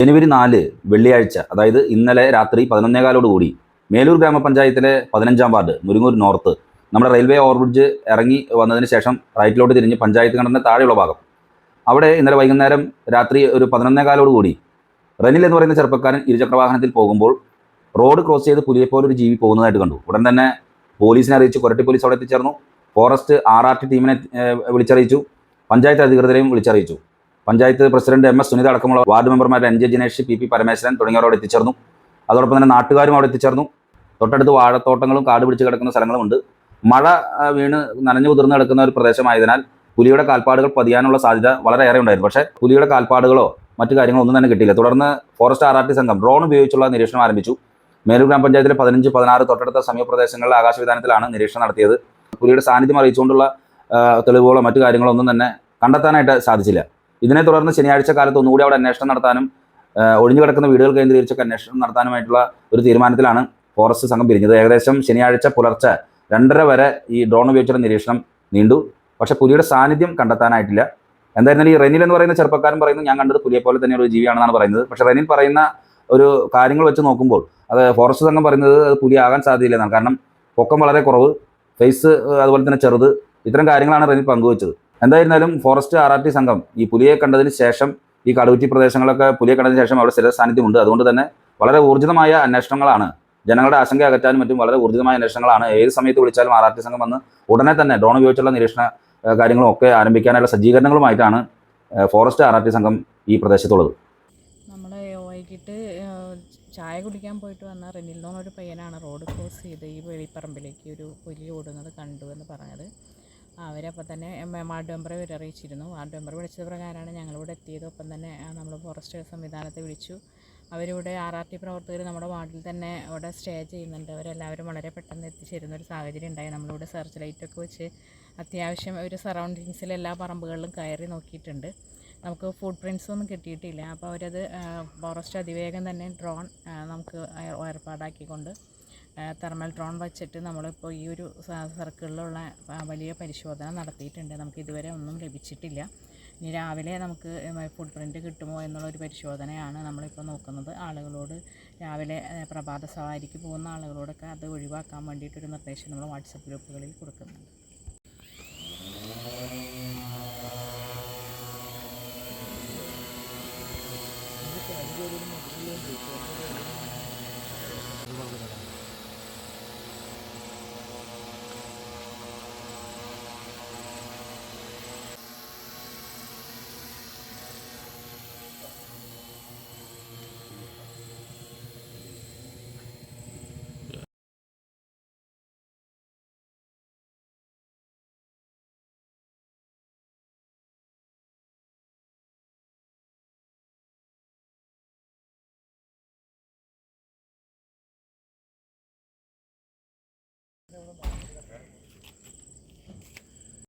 ജനുവരി 4 വെള്ളിയാഴ്ച, അതായത് ഇന്നലെ രാത്രി 11:15 മേലൂർ ഗ്രാമപഞ്ചായത്തിലെ 15-ാം വാർഡ് മുരിങ്ങൂർ നോർത്ത് നമ്മുടെ റെയിൽവേ ഓവർബ്രിഡ്ജ് ഇറങ്ങി വന്നതിന് ശേഷം റൈറ്റിലോട്ട് തിരിഞ്ഞ് പഞ്ചായത്ത് കിണറിൻ്റെ താഴെയുള്ള ഭാഗം, അവിടെ ഇന്നലെ വൈകുന്നേരം രാത്രി ഒരു 11:15 റെനിൽ എന്ന് പറയുന്ന ചെറുപ്പക്കാരൻ ഇരുചക്രവാഹനത്തിൽ പോകുമ്പോൾ റോഡ് ക്രോസ് ചെയ്ത് പുലിയെപ്പോലൊരു ജീവി പോകുന്നതായിട്ട് കണ്ടു. ഉടൻ തന്നെ പോലീസിനെ അറിയിച്ചു. കൊരട്ടി പോലീസ് അവിടെ എത്തിച്ചേർന്നു. ഫോറസ്റ്റ് RRT ടീമിനെ വിളിച്ചറിയിച്ചു. പഞ്ചായത്ത് അധികൃതരെയും വിളിച്ചറിയിച്ചു. പഞ്ചായത്ത് പ്രസിഡന്റ് MS സുനിത അടക്കമുള്ള വാർഡ് മെമ്പർമാർ NJ ജിനേഷ്, PP പരമേശ്വരൻ തുടങ്ങിയവർ അവിടെ എത്തിച്ചേർന്നു. അതോടൊപ്പം തന്നെ നാട്ടുകാരും അവിടെ എത്തിച്ചേർന്നു. തൊട്ടടുത്ത് വാഴത്തോട്ടങ്ങളും കാട് പിടിച്ച് കിടക്കുന്ന സ്ഥലങ്ങളുമുണ്ട്. മഴ വീണ് നനഞ്ഞു കുതിർന്ന് കിടക്കുന്ന ഒരു പ്രദേശമായതിനാൽ പുലിയുടെ കാൽപ്പാടുകൾ പതിയാനുള്ള സാധ്യത വളരെയേറെ ഉണ്ടായിരുന്നു. പക്ഷേ പുലിയുടെ കാൽപ്പാടുകളോ മറ്റു കാര്യങ്ങളോ ഒന്നും തന്നെ കിട്ടിയില്ല. തുടർന്ന് ഫോറസ്റ്റ് RRT സംഘം ഡ്രോൺ ഉപയോഗിച്ചുള്ള നിരീക്ഷണം ആരംഭിച്ചു. മേലൂർ ഗ്രാമപഞ്ചായത്തിലെ 15, 16 തൊട്ടടുത്ത സമീപപ്രദേശങ്ങളിലെ ആകാശവിധാനത്തിലാണ് നിരീക്ഷണം നടത്തിയത്. പുലിയുടെ സാന്നിധ്യം അറിയിച്ചുകൊണ്ടുള്ള തെളിവുകളോ മറ്റു കാര്യങ്ങളോ ഒന്നും തന്നെ കണ്ടെത്താനായിട്ട് സാധിച്ചില്ല. ഇതിനെ തുടർന്ന് ശനിയാഴ്ച കാലത്ത് ഒന്നുകൂടി അവിടെ അന്വേഷണം നടത്താനും ഒഴിഞ്ഞു കിടക്കുന്ന വീടുകൾ കേന്ദ്രീകരിച്ചൊക്കെ അന്വേഷണം നടത്താനുമായിട്ടുള്ള ഒരു തീരുമാനത്തിലാണ് ഫോറസ്റ്റ് സംഘം പിരിഞ്ഞത്. ഏകദേശം ശനിയാഴ്ച പുലർച്ചെ 2:30 വരെ ഈ ഡ്രോൺ ഉപയോഗിച്ചുള്ള നിരീക്ഷണം നീണ്ടു. പക്ഷേ പുലിയുടെ സാന്നിധ്യം കണ്ടെത്താനായിട്ടില്ല. എന്തായിരുന്നാലും ഈ റെനിൽ എന്ന് പറയുന്ന ചെറുപ്പക്കാരൻ പറയുന്നത് ഞാൻ കണ്ടത് പുലിയെ പോലെ തന്നെ ഒരു ജീവിയാണെന്നാണ് പറയുന്നത്. പക്ഷേ റെനിൽ പറയുന്ന ഒരു കാര്യങ്ങൾ വെച്ച് നോക്കുമ്പോൾ അത് ഫോറസ്റ്റ് സംഘം പറയുന്നത് അത് പുലിയാകാൻ സാധ്യതയില്ലെന്നാണ്. കാരണം പൊക്കം വളരെ കുറവ്, ഫേസ് അതുപോലെ തന്നെ ചെറുത്, ഇത്തരം കാര്യങ്ങളാണ് റെനിൽ പങ്കുവച്ചത്. എന്തായിരുന്നാലും ഫോറസ്റ്റ് RRT സംഘം ഈ പുലിയെ കണ്ടതിന് ശേഷം ഈ കടുകുറ്റി പ്രദേശങ്ങളൊക്കെ പുലിയെ കണ്ടതിന് ശേഷം അവിടെ സ്ഥിര സാന്നിധ്യമുണ്ട്. അതുകൊണ്ട് തന്നെ വളരെ ഊർജിതമായ അന്വേഷണങ്ങളാണ്, ജനങ്ങളുടെ ആശങ്ക അകറ്റാനും മറ്റും വളരെ ഊർജിതമായ അന്വേഷണങ്ങളാണ്. ഏത് സമയത്ത് വിളിച്ചാലും RRT സംഘം വന്ന് ഉടനെ തന്നെ ഡ്രോൺ ഉപയോഗിച്ചുള്ള നിരീക്ഷണ കാര്യങ്ങളും ഒക്കെ ആരംഭിക്കാനുള്ള സജ്ജീകരണങ്ങളുമായിട്ടാണ് ഫോറസ്റ്റ് RRT സംഘം ഈ പ്രദേശത്തുള്ളത്. നമ്മൾ വൈകിട്ട് ചായ കുടിക്കാൻ പോയിട്ട് വന്ന റെനിൽ എന്ന് പറഞ്ഞൊരു പയ്യനാണ് റോഡ് ക്രോസ് ചെയ്ത് ഈ വെളിപ്പറമ്പിലേക്ക് ഒരു പുലി ഓടുന്നത് കണ്ടു എന്ന് പറഞ്ഞത്. അവരപ്പോൾ തന്നെ വാർഡ് മെമ്പറെ അറിയിച്ചിരുന്നു. വാർഡ് മെമ്പർ വിളിച്ചത് പ്രകാരമാണ് ഞങ്ങളിവിടെ എത്തിയത്. ഒപ്പം തന്നെ നമ്മൾ ഫോറസ്റ്റ് സംവിധാനത്തെ വിളിച്ചു. അവരിവിടെ RRT പ്രവർത്തകർ നമ്മുടെ വാർഡിൽ തന്നെ ഇവിടെ സ്റ്റേ ചെയ്യുന്നുണ്ട്. അവരെല്ലാവരും വളരെ പെട്ടെന്ന് എത്തിച്ചേരുന്ന ഒരു സാഹചര്യം ഉണ്ടായി. നമ്മളിവിടെ സെർച്ച് ലൈറ്റൊക്കെ വെച്ച് അത്യാവശ്യം ഒരു സറൗണ്ടിങ്സിൽ എല്ലാ പറമ്പുകളിലും കയറി നോക്കിയിട്ടുണ്ട്. നമുക്ക് ഫുട് പ്രിൻറ്റ്സ് ഒന്നും കിട്ടിയിട്ടില്ല. അപ്പോൾ അവരത് ഫോറസ്റ്റ് അതിവേഗം തന്നെ ഡ്രോൺ നമുക്ക് ഏർപ്പാടാക്കിക്കൊണ്ട് തെർമൽ ഡ്രോൺ വച്ചിട്ട് നമ്മളിപ്പോൾ ഈ ഒരു സർക്കിളിലുള്ള വലിയ പരിശോധന നടത്തിയിട്ടുണ്ട്. നമുക്ക് ഇതുവരെ ഒന്നും ലഭിച്ചിട്ടില്ല. ഇനി രാവിലെ നമുക്ക് ഫുട് പ്രിൻറ്റ് കിട്ടുമോ എന്നുള്ളൊരു പരിശോധനയാണ് നമ്മളിപ്പോൾ നോക്കുന്നത്. ആളുകളോട് രാവിലെ പ്രഭാത സവാരിക്ക് പോകുന്ന ആളുകളോടൊക്കെ അത് ഒഴിവാക്കാൻ വേണ്ടിയിട്ടൊരു നിർദ്ദേശം നമ്മൾ വാട്സപ്പ് ഗ്രൂപ്പുകളിൽ കൊടുക്കുന്നുണ്ട്.